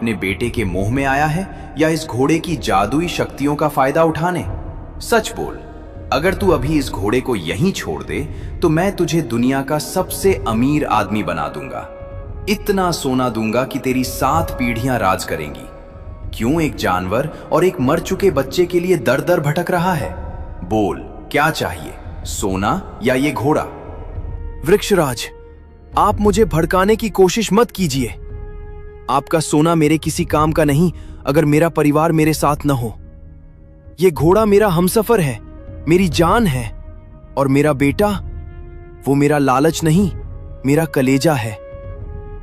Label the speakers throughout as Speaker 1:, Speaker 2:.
Speaker 1: अपने बेटे के मोह में आया है या इस घोड़े की जादुई शक्तियों का फायदा उठाने? सच बोल, अगर तू अभी इस घोड़े को यहीं छोड़ दे तो मैं तुझे दुनिया का सबसे अमीर आदमी बना दूंगा। इतना सोना दूंगा कि तेरी 7 पीढ़ियां राज करेंगी। क्यों एक जानवर और एक मर चुके बच्चे के लिए दर दर भटक रहा है? बोल, क्या चाहिए, सोना या ये घोड़ा?
Speaker 2: वृक्षराज, आप मुझे भड़काने की कोशिश मत कीजिए। आपका सोना मेरे किसी काम का नहीं अगर मेरा परिवार मेरे साथ न हो। ये घोड़ा मेरा हमसफर है, मेरी जान है, और मेरा बेटा, वो मेरा लालच नहीं, मेरा कलेजा है।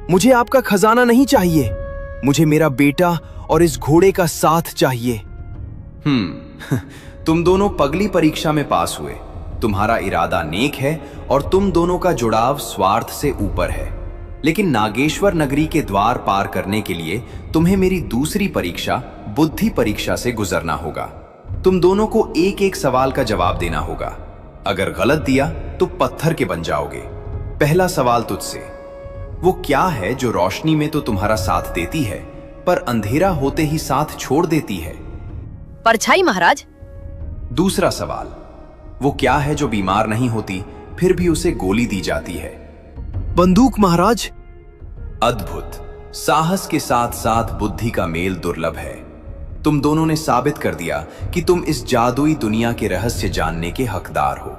Speaker 2: मुझे आपका खजाना नहीं चाहिए, मुझे मेरा बेटा और इस घोड़े का साथ चाहिए।
Speaker 1: तुम दोनों पगली परीक्षा में पास हुए। तुम्हारा इरादा नेक है और तुम दोनों का जुड़ाव स्वार्थ से ऊपर है, लेकिन नागेश्वर नगरी के द्वार पार करने के लिए तुम्हें मेरी दूसरी परीक्षा, बुद्धि परीक्षा से गुजरना होगा। तुम दोनों को एक एक सवाल का जवाब देना होगा। अगर गलत दिया तो पत्थर के बन जाओगे। पहला सवाल तुझसे, वो क्या है जो रोशनी में तो तुम्हारा साथ देती है पर अंधेरा होते ही साथ छोड़ देती है?
Speaker 3: परछाई महाराज।
Speaker 1: दूसरा सवाल, वो क्या है जो बीमार नहीं होती फिर भी उसे गोली दी जाती है?
Speaker 2: बंदूक महाराज।
Speaker 1: अद्भुत। साहस के साथ साथ बुद्धि का मेल दुर्लभ है। तुम दोनों ने साबित कर दिया कि तुम इस जादुई दुनिया के रहस्य जानने के हकदार हो।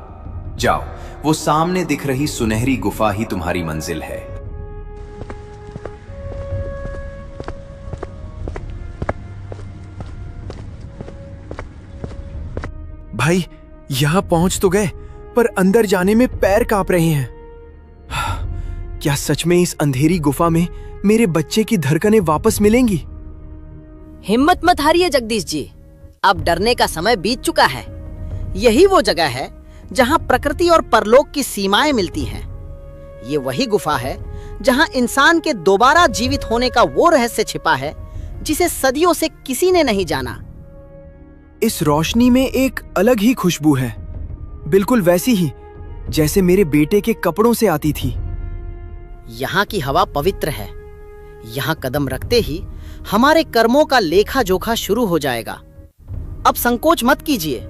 Speaker 1: जाओ, वो सामने दिख रही सुनहरी गुफा ही तुम्हारी मंजिल है।
Speaker 2: भाई, यहां पहुंच तो गए पर अंदर जाने में पैर कांप रहे हैं। क्या सच में इस अंधेरी गुफा में मेरे बच्चे की धड़कनें वापस मिलेंगी?
Speaker 3: हिम्मत मत हारिए जगदीश जी, अब डरने का समय बीत चुका है। यही वो जगह है जहां प्रकृति और परलोक की सीमाएं मिलती हैं। ये वही गुफा है जहां इंसान के दोबारा जीवित होने का वो रहस्य छिपा है जिसे सदियों से किसी ने नहीं जाना।
Speaker 2: इस रोशनी में एक अलग ही खुशबू है, बिल्कुल वैसी ही जैसे मेरे बेटे के कपड़ों से आती थी।
Speaker 3: यहाँ की हवा पवित्र है। यहाँ कदम रखते ही हमारे कर्मों का लेखा जोखा शुरू हो जाएगा। अब संकोच मत कीजिए,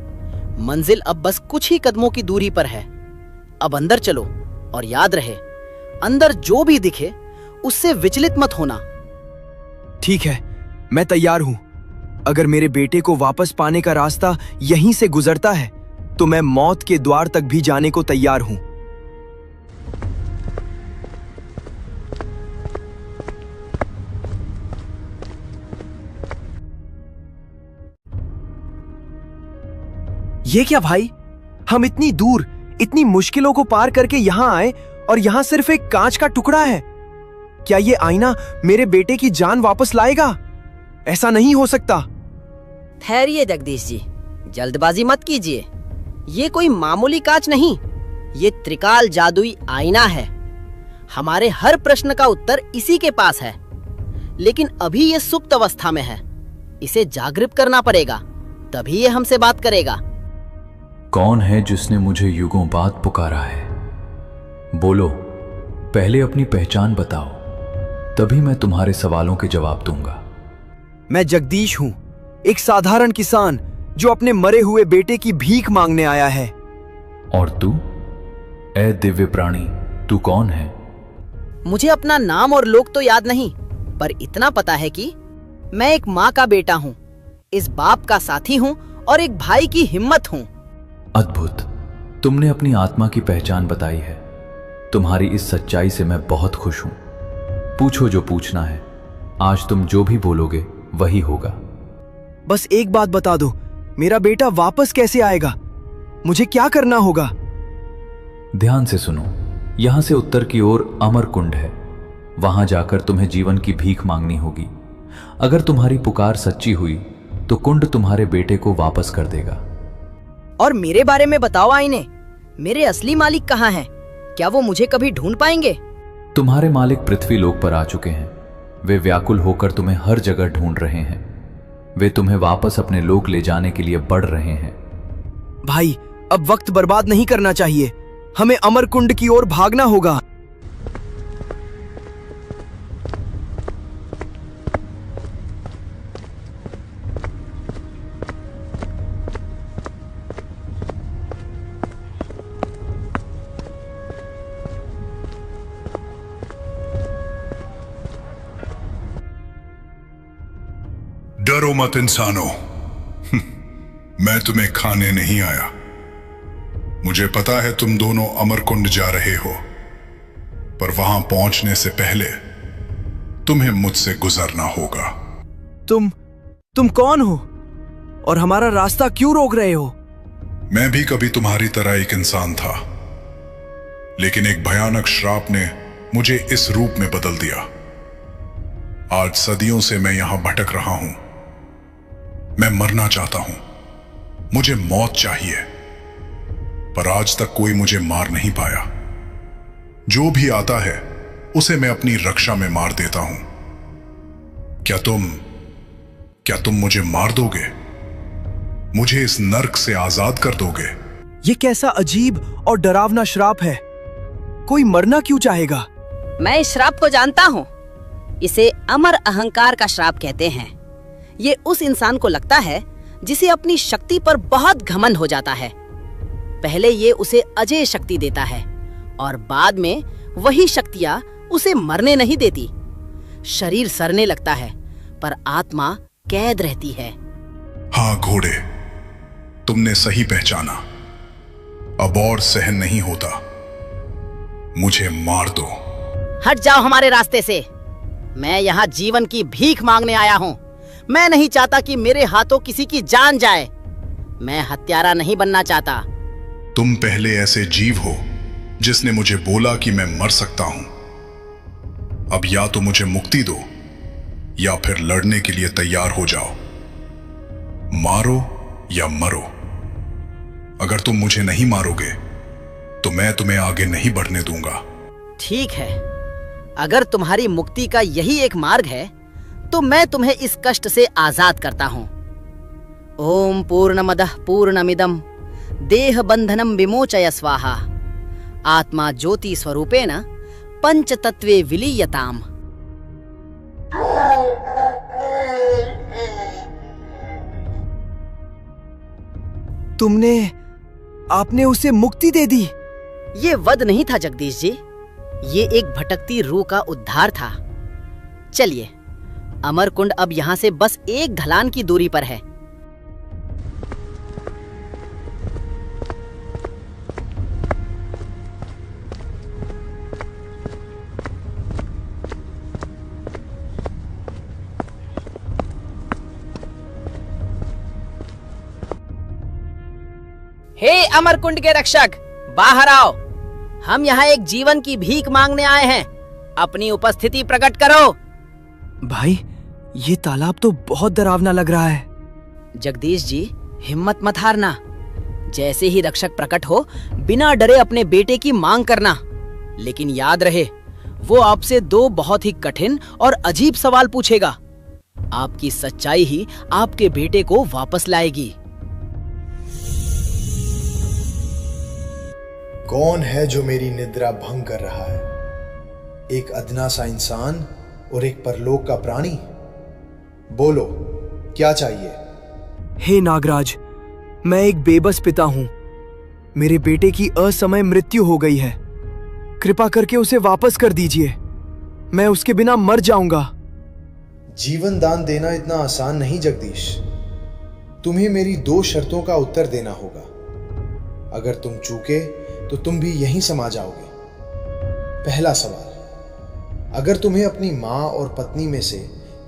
Speaker 3: मंजिल अब बस कुछ ही कदमों की दूरी पर है। अब अंदर चलो और याद रहे, अंदर जो भी दिखे उससे विचलित मत होना।
Speaker 2: ठीक है, मैं तैयार हूं। अगर मेरे बेटे को वापस पाने का रास्ता यहीं से गुजरता है तो मैं मौत के द्वार तक भी जाने को तैयार हूं। ये क्या भाई, हम इतनी दूर, इतनी मुश्किलों को पार करके यहां आए और यहां सिर्फ एक कांच का टुकड़ा है। क्या ये आईना मेरे बेटे की जान वापस लाएगा? ऐसा नहीं हो सकता।
Speaker 3: ठहरिए जगदीश जी, जल्दबाजी मत कीजिए। ये कोई मामूली कांच नहीं, ये त्रिकाल जादुई आईना है। हमारे हर प्रश्न का उत्तर इसी के पास है, लेकिन अभी ये सुप्त अवस्था में है। इसे जागृत करना पड़ेगा, तभी ये हमसे बात करेगा।
Speaker 4: कौन है जिसने मुझे युगों बाद पुकारा है? बोलो, पहले अपनी पहचान बताओ, तभी मैं तुम्हारे सवालों के जवाब दूंगा।
Speaker 2: मैं जगदीश हूं, एक साधारण किसान जो अपने मरे हुए बेटे की भीख मांगने आया है।
Speaker 4: और तू, ए दिव्य प्राणी, तू कौन है?
Speaker 3: मुझे अपना नाम और लोक तो याद नहीं, पर इतना पता है कि मैं एक माँ का बेटा हूँ, इस बाप का साथी हूँ और एक भाई की हिम्मत हूँ।
Speaker 4: अद्भुत, तुमने अपनी आत्मा की पहचान बताई है। तुम्हारी इस सच्चाई से मैं बहुत खुश हूं। पूछो जो पूछना है, आज तुम जो भी बोलोगे वही होगा।
Speaker 2: बस एक बात बता दो, मेरा बेटा वापस कैसे आएगा? मुझे क्या करना होगा?
Speaker 4: ध्यान से सुनो, यहां से उत्तर की ओर अमर कुंड है। वहां जाकर तुम्हें जीवन की भीख मांगनी होगी। अगर तुम्हारी पुकार सच्ची हुई तो कुंड तुम्हारे बेटे को वापस कर देगा।
Speaker 3: और मेरे बारे में बताओ आईने, मेरे असली मालिक कहाँ हैं? क्या वो मुझे कभी ढूंढ पाएंगे?
Speaker 4: तुम्हारे मालिक पृथ्वी लोक पर आ चुके हैं। वे व्याकुल होकर तुम्हें हर जगह ढूंढ रहे हैं। वे तुम्हें वापस अपने लोक ले जाने के लिए बढ़ रहे हैं।
Speaker 2: भाई, अब वक्त बर्बाद नहीं करना चाहिए, हमें अमर कुंड की ओर भागना होगा।
Speaker 5: डरो मत इंसानों, मैं तुम्हें खाने नहीं आया। मुझे पता है तुम दोनों अमरकुंड जा रहे हो, पर वहां पहुंचने से पहले तुम्हें मुझसे गुजरना होगा।
Speaker 2: तुम कौन हो और हमारा रास्ता क्यों रोक रहे हो?
Speaker 5: मैं भी कभी तुम्हारी तरह एक इंसान था, लेकिन एक भयानक श्राप ने मुझे इस रूप में बदल दिया। आज सदियों से मैं यहां भटक रहा हूं। मैं मरना चाहता हूं, मुझे मौत चाहिए, पर आज तक कोई मुझे मार नहीं पाया। जो भी आता है उसे मैं अपनी रक्षा में मार देता हूं। क्या तुम मुझे मार दोगे? मुझे इस नर्क से आजाद कर दोगे?
Speaker 2: ये कैसा अजीब और डरावना श्राप है? कोई मरना क्यों चाहेगा?
Speaker 6: मैं इस श्राप को जानता हूँ। इसे अमर अहंकार का श्राप कहते हैं। ये उस इंसान को लगता है जिसे अपनी शक्ति पर बहुत घमंड हो जाता है। पहले ये उसे अजेय शक्ति देता है और बाद में वही शक्तियाँ उसे मरने नहीं देती। शरीर सड़ने लगता है पर आत्मा कैद रहती है।
Speaker 5: हाँ घोड़े, तुमने सही पहचाना। अब और सहन नहीं होता, मुझे मार दो।
Speaker 3: हट जाओ हमारे रास्ते से। मैं यहाँ जीवन की भीख मांगने आया हूँ। मैं नहीं चाहता कि मेरे हाथों किसी की जान जाए। मैं हत्यारा नहीं बनना चाहता।
Speaker 5: तुम पहले ऐसे जीव हो जिसने मुझे बोला कि मैं मर सकता हूं। अब या तो मुझे मुक्ति दो या फिर लड़ने के लिए तैयार हो जाओ। मारो या मरो। अगर तुम मुझे नहीं मारोगे तो मैं तुम्हें आगे नहीं बढ़ने दूंगा।
Speaker 3: ठीक है, अगर तुम्हारी मुक्ति का यही एक मार्ग है तो मैं तुम्हें इस कष्ट से आजाद करता हूँ। ओम पूर्णमदः पूर्णमिदं देह बंधनम विमोचय स्वाहा आत्मा ज्योति स्वरूपेण पंचतत्वे विलीयताम।
Speaker 2: आपने उसे मुक्ति दे दी?
Speaker 3: ये वध नहीं था जगदीश जी, ये एक भटकती रूह का उद्धार था। चलिए, अमरकुंड अब यहाँ से बस एक ढलान की दूरी पर है।
Speaker 6: हे अमरकुंड के रक्षक, बाहर आओ।
Speaker 3: हम यहाँ एक जीवन की भीख मांगने आए हैं। अपनी उपस्थिति प्रकट करो।
Speaker 2: भाई, ये तालाब तो बहुत डरावना लग रहा है।
Speaker 3: जगदीश जी, हिम्मत मत हारना। जैसे ही रक्षक प्रकट हो, बिना डरे अपने बेटे की मांग करना। लेकिन याद रहे, वो आपसे दो बहुत ही कठिन और अजीब सवाल पूछेगा। आपकी सच्चाई ही आपके बेटे को वापस लाएगी।
Speaker 7: कौन है जो मेरी निद्रा भंग कर रहा है? एक अदना सा इंसान और एक परलोक का प्राणी? बोलो, क्या चाहिए?
Speaker 2: हे नागराज, मैं एक बेबस पिता हूं। मेरे बेटे की असमय मृत्यु हो गई है। कृपा करके उसे वापस कर दीजिए। मैं उसके बिना मर जाऊंगा।
Speaker 7: जीवन दान देना इतना आसान नहीं जगदीश। तुम्हें मेरी दो शर्तों का उत्तर देना होगा। अगर तुम चूके तो तुम भी यहीं समा जाओगे। पहला सवाल, अगर तुम्हें अपनी माँ और पत्नी में से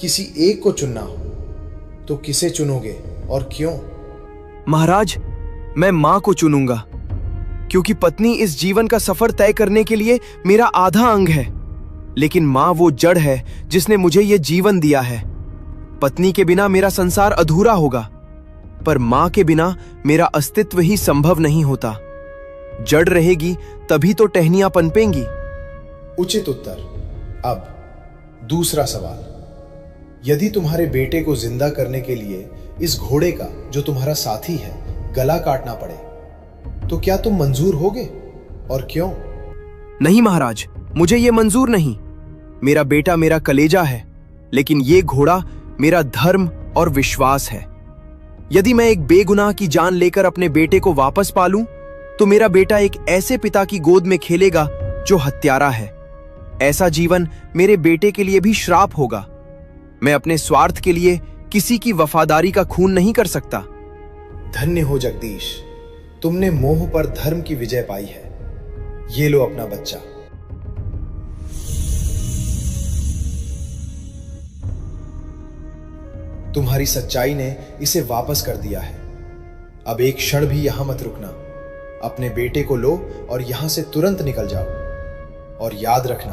Speaker 7: किसी एक को चुनना हो तो किसे चुनोगे और क्यों?
Speaker 2: महाराज, मैं माँ को चुनूंगा, क्योंकि पत्नी इस जीवन का सफर तय करने के लिए मेरा आधा अंग है। लेकिन माँ वो जड़ है जिसने मुझे ये जीवन दिया है। पत्नी के बिना मेरा संसार अधूरा होगा, पर माँ के बिना मेरा अस्तित्व ही संभव नहीं होता। जड़ रहेगी तभी तो टहनियां पनपेंगी।
Speaker 7: उचित उत्तर। अब दूसरा सवाल, यदि तुम्हारे बेटे को जिंदा करने के लिए इस घोड़े का, जो तुम्हारा साथी है, गला काटना पड़े तो क्या तुम मंजूर होगे और क्यों?
Speaker 2: नहीं महाराज, मुझे ये मंजूर नहीं। मेरा बेटा मेरा कलेजा है, लेकिन ये घोड़ा मेरा धर्म और विश्वास है। यदि मैं एक बेगुनाह की जान लेकर अपने बेटे को वापस पालूं, तो मेरा बेटा एक ऐसे पिता की गोद में खेलेगा जो हत्यारा है। ऐसा जीवन मेरे बेटे के लिए भी श्राप होगा। मैं अपने स्वार्थ के लिए किसी की वफादारी का खून नहीं कर सकता।
Speaker 7: धन्य हो जगदीश, तुमने मोह पर धर्म की विजय पाई है। ये लो अपना बच्चा। तुम्हारी सच्चाई ने इसे वापस कर दिया है। अब एक क्षण भी यहां मत रुकना। अपने बेटे को लो और यहां से तुरंत निकल जाओ। और याद रखना,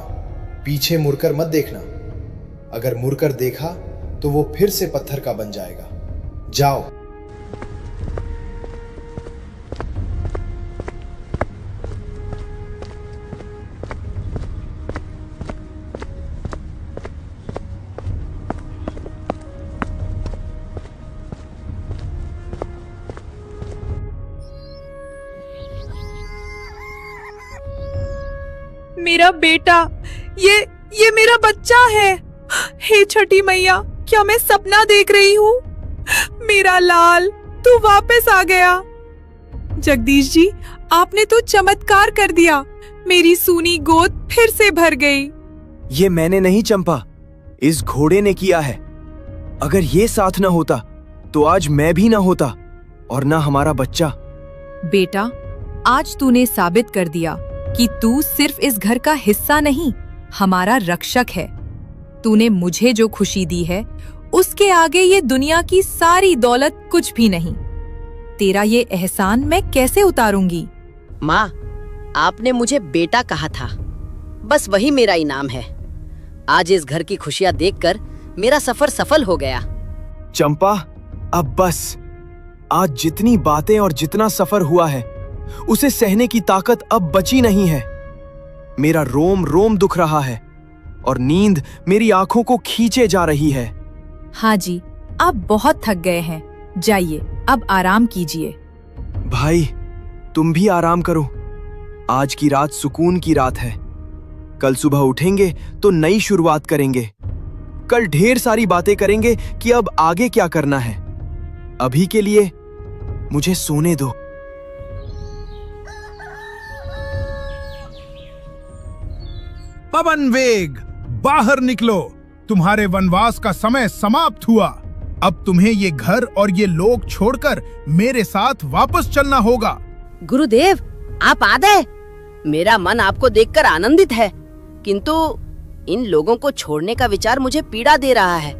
Speaker 7: पीछे मुड़कर मत देखना। अगर मुड़कर देखा तो वो फिर से पत्थर का बन जाएगा। जाओ।
Speaker 8: मेरा बेटा, ये मेरा बच्चा है। हे छठी मैया, क्या मैं सपना देख रही हूँ? मेरा लाल, तू वापस आ गया। जगदीश जी, आपने तो चमत्कार कर दिया। मेरी सूनी गोद फिर से भर गई।
Speaker 2: ये मैंने नहीं चंपा, इस घोड़े ने किया है। अगर ये साथ न होता तो आज मैं भी ना होता और ना हमारा बच्चा।
Speaker 8: बेटा, आज तूने साबित कर दिया कि तू सिर्फ इस घर का हिस्सा नहीं, हमारा रक्षक है। तूने मुझे जो खुशी दी है, उसके आगे ये दुनिया की सारी दौलत कुछ भी नहीं। तेरा ये एहसान मैं कैसे उतारूंगी?
Speaker 6: माँ, आपने मुझे बेटा कहा था, बस वही मेरा इनाम है। आज इस घर की खुशियाँ देखकर मेरा सफर सफल हो गया।
Speaker 2: चंपा, अब बस। आज जितनी बातें और जितना सफर हुआ है, उसे सहने की ताकत अब बची नहीं है। मेरा रोम रोम दुख रहा है और नींद मेरी आंखों को खींचे जा रही है।
Speaker 8: हाँ जी, आप बहुत थक गए हैं। जाइए, अब आराम कीजिए।
Speaker 2: भाई, तुम भी आराम करो। आज की रात सुकून की रात है। कल सुबह उठेंगे तो नई शुरुआत करेंगे। कल ढेर सारी बातें करेंगे कि अब आगे क्या करना है। अभी के लिए मुझे सोने दो।
Speaker 9: पवन वेग, बाहर निकलो। तुम्हारे वनवास का समय समाप्त हुआ। अब तुम्हें ये घर और ये लोग छोड़कर मेरे साथ वापस चलना होगा।
Speaker 6: गुरुदेव, आप आ गए। मेरा मन आपको देखकर आनंदित है, किंतु इन लोगों को छोड़ने का विचार मुझे पीड़ा दे रहा है।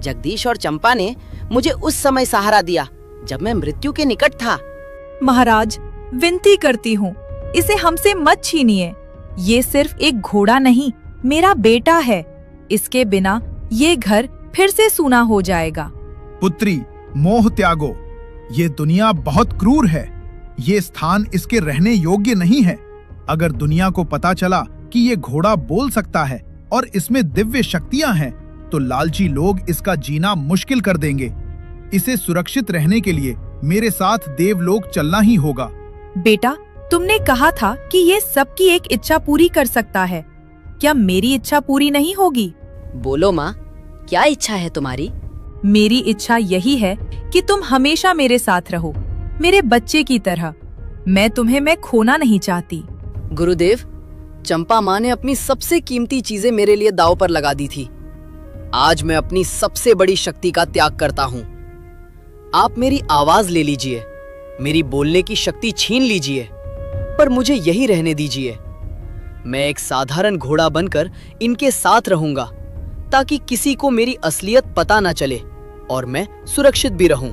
Speaker 6: जगदीश और चंपा ने मुझे उस समय सहारा दिया जब मैं मृत्यु के निकट था।
Speaker 8: महाराज, विनती करती हूँ, इसे हमसे मत छीनिए। ये सिर्फ एक घोड़ा नहीं, मेरा बेटा है। इसके बिना ये घर फिर से सूना हो जाएगा।
Speaker 9: पुत्री, मोह त्यागो। ये दुनिया बहुत क्रूर है। ये स्थान इसके रहने योग्य नहीं है। अगर दुनिया को पता चला कि ये घोड़ा बोल सकता है और इसमें दिव्य शक्तियां हैं, तो लालची लोग इसका जीना मुश्किल कर देंगे। इसे सुरक्षित रहने के लिए मेरे साथ देवलोक चलना ही होगा।
Speaker 8: बेटा, तुमने कहा था कि ये सबकी एक इच्छा पूरी कर सकता है। क्या मेरी इच्छा पूरी नहीं होगी?
Speaker 6: बोलो माँ, क्या इच्छा है तुम्हारी?
Speaker 8: मेरी इच्छा यही है कि तुम हमेशा मेरे साथ रहो, मेरे बच्चे की तरह। मैं खोना नहीं चाहती।
Speaker 6: गुरुदेव, चंपा माँ ने अपनी सबसे कीमती चीजें मेरे लिए दांव पर लगा दी थी। आज मैं अपनी सबसे बड़ी शक्ति का त्याग करता हूँ। आप मेरी आवाज ले लीजिए, मेरी बोलने की शक्ति छीन लीजिए, पर मुझे यही रहने दीजिए। मैं एक साधारण घोड़ा बनकर इनके साथ रहूंगा, ताकि किसी को मेरी असलियत पता न चले और मैं सुरक्षित भी रहूं।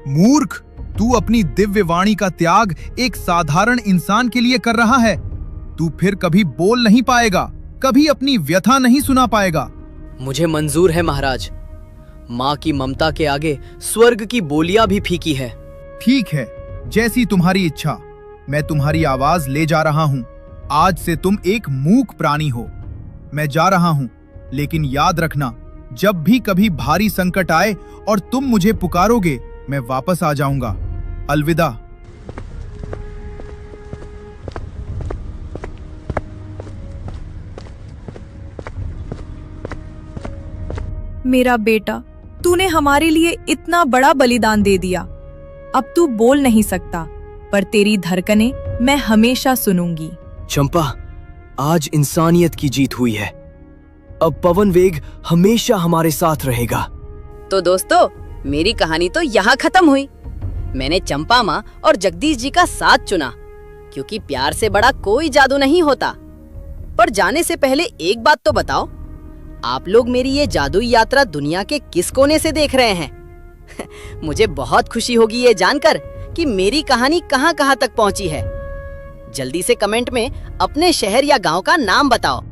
Speaker 9: मूर्ख, तू अपनी दिव्य वाणी का त्याग एक साधारण इंसान के लिए कर रहा है। तू फिर कभी बोल नहीं पाएगा, कभी अपनी व्यथा नहीं सुना पाएगा।
Speaker 6: मुझे मंजूर है महाराज। माँ की ममता के आगे स्वर्ग की बोलियां भी फीकी है।
Speaker 9: ठीक है, जैसी तुम्हारी इच्छा। मैं तुम्हारी आवाज ले जा रहा हूँ। आज से तुम एक मूक प्राणी हो। मैं जा रहा हूँ, लेकिन याद रखना, जब भी कभी भारी संकट आए और तुम मुझे पुकारोगे, मैं वापस आ जाऊंगा। अलविदा।
Speaker 8: मेरा बेटा, तूने हमारे लिए इतना बड़ा बलिदान दे दिया। अब तू बोल नहीं सकता, पर तेरी धड़कनें मैं हमेशा सुनूंगी।
Speaker 2: चंपा, आज इंसानियत की जीत हुई है। अब पवन वेग हमेशा हमारे साथ रहेगा।
Speaker 6: तो दोस्तों, मेरी कहानी तो यहाँ खत्म हुई। मैंने चंपा माँ और जगदीश जी का साथ चुना, क्योंकि प्यार से बड़ा कोई जादू नहीं होता। पर जाने से पहले एक बात तो बताओ, आप लोग मेरी ये जादुई यात्रा दुनिया के किस कोने से देख रहे हैं? मुझे बहुत खुशी होगी ये जानकर कि मेरी कहानी कहाँ-कहाँ तक पहुँची है। जल्दी से कमेंट में अपने शहर या गांव का नाम बताओ।